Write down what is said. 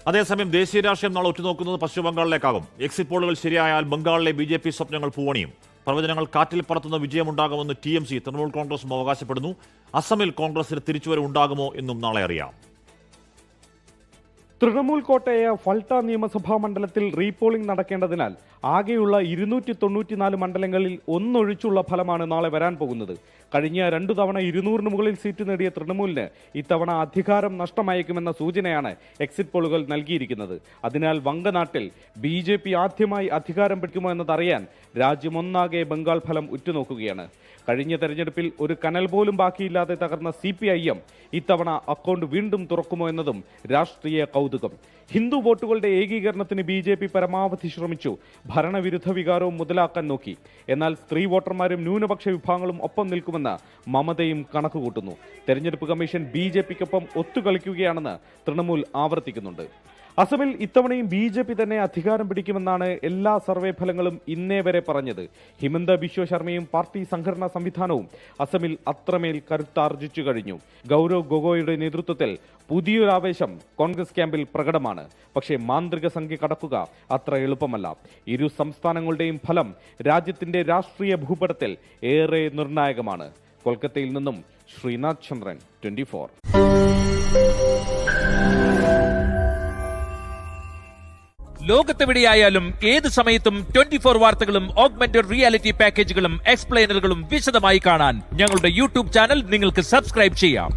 അതേസമയം ദേശീയ രാഷ്ട്രീയം നാളെ ഉറ്റുനോക്കുന്നത് പശ്ചിമബംഗാളിലേക്കാകും. എക്സിറ്റ് പോളുകൾ ശരിയായാൽ ബംഗാളിലെ BJP സ്വപ്നങ്ങൾ പൂവണിയും. പ്രവചനങ്ങൾ കാറ്റിൽ പറത്തുന്ന വിജയമുണ്ടാകുമെന്ന് TMC തൃണമൂൽ കോൺഗ്രസും അവകാശപ്പെടുന്നു. അസമിൽ കോൺഗ്രസിന് തിരിച്ചുവരവ് ഉണ്ടാകുമോ എന്നും നാളെ അറിയാം. തൃണമൂൽ കോട്ടയായ ഫൾട്ട നിയമസഭാ മണ്ഡലത്തിൽ റീപോളിംഗ് നടക്കേണ്ടതിനാൽ ആകെയുള്ള 294 മണ്ഡലങ്ങളിൽ ഒന്നൊഴിച്ചുള്ള ഫലമാണ് നാളെ വരാൻ പോകുന്നത്. കഴിഞ്ഞ 2 തവണ 200-ന് മുകളിൽ സീറ്റ് നേടിയ തൃണമൂലിന് ഇത്തവണ അധികാരം നഷ്ടമായേക്കുമെന്ന സൂചനയാണ് എക്സിറ്റ് പോളുകൾ നൽകിയിരിക്കുന്നത്. അതിനാൽ വങ്കനാട്ടിൽ BJP ആദ്യമായി അധികാരം പിടിക്കുമോ എന്നതറിയാൻ രാജ്യമൊന്നാകെ ബംഗാൾ ഫലം ഉറ്റുനോക്കുകയാണ്. കഴിഞ്ഞ തെരഞ്ഞെടുപ്പിൽ ഒരു കനൽ പോലും ബാക്കിയില്ലാതെ തകർന്ന CPIM ഇത്തവണ അക്കൗണ്ട് വീണ്ടും തുറക്കുമോ എന്നതും രാഷ്ട്രീയ കൗതുകം. ഹിന്ദു വോട്ടുകളുടെ ഏകീകരണത്തിന് BJP പരമാവധി ശ്രമിച്ചു. ഭരണവിരുദ്ധ വികാരവും മുതലാക്കാൻ നോക്കി. എന്നാൽ സ്ത്രീ വോട്ടർമാരും ന്യൂനപക്ഷ വിഭാഗങ്ങളും ഒപ്പം നിൽക്കുമെന്ന് മമതയും കണക്കുകൂട്ടുന്നു. തെരഞ്ഞെടുപ്പ് കമ്മീഷൻ BJPക്കൊപ്പം ഒത്തുകളിക്കുകയാണെന്ന് തൃണമൂൽ ആവർത്തിക്കുന്നുണ്ട്. അസമിൽ ഇത്തവണയും BJP തന്നെ അധികാരം പിടിക്കുമെന്നാണ് എല്ലാ സർവേ ഫലങ്ങളും ഇന്നേ വരെ പറഞ്ഞത്. ഹിമന്ത ബിശ്വ ശർമ്മയും പാർട്ടി സംഘടനാ സംവിധാനവും അസമിൽ അത്രമേൽ കരുത്താർജിച്ചു കഴിഞ്ഞു. ഗൗരവ് ഗൊഗോയുടെ നേതൃത്വത്തിൽ പുതിയൊരു ആവേശം കോൺഗ്രസ് ക്യാമ്പിൽ പ്രകടമാണ്. പക്ഷേ മാന്ത്രിക സംഖ്യ കടക്കുക അത്ര എളുപ്പമല്ല. ഇരു സംസ്ഥാനങ്ങളുടെയും ഫലം രാജ്യത്തിന്റെ രാഷ്ട്രീയ ഭൂപടത്തിൽ ഏറെ നിർണായകമാണ്. കൊൽക്കത്തയിൽ നിന്നും ശ്രീനാഥ് ചന്ദ്രൻ, 24. ലോകത്തെവിടെയായാലും ഏത് സമയത്തും 24 വാർത്തകളും ഓഗ്മെന്റഡ് റിയാലിറ്റി പാക്കേജുകളും എക്സ്പ്ലെയിനറുകളും വിശദമായി കാണാൻ ഞങ്ങളുടെ YouTube ചാനൽ നിങ്ങൾക്ക് സബ്സ്ക്രൈബ് ചെയ്യാം.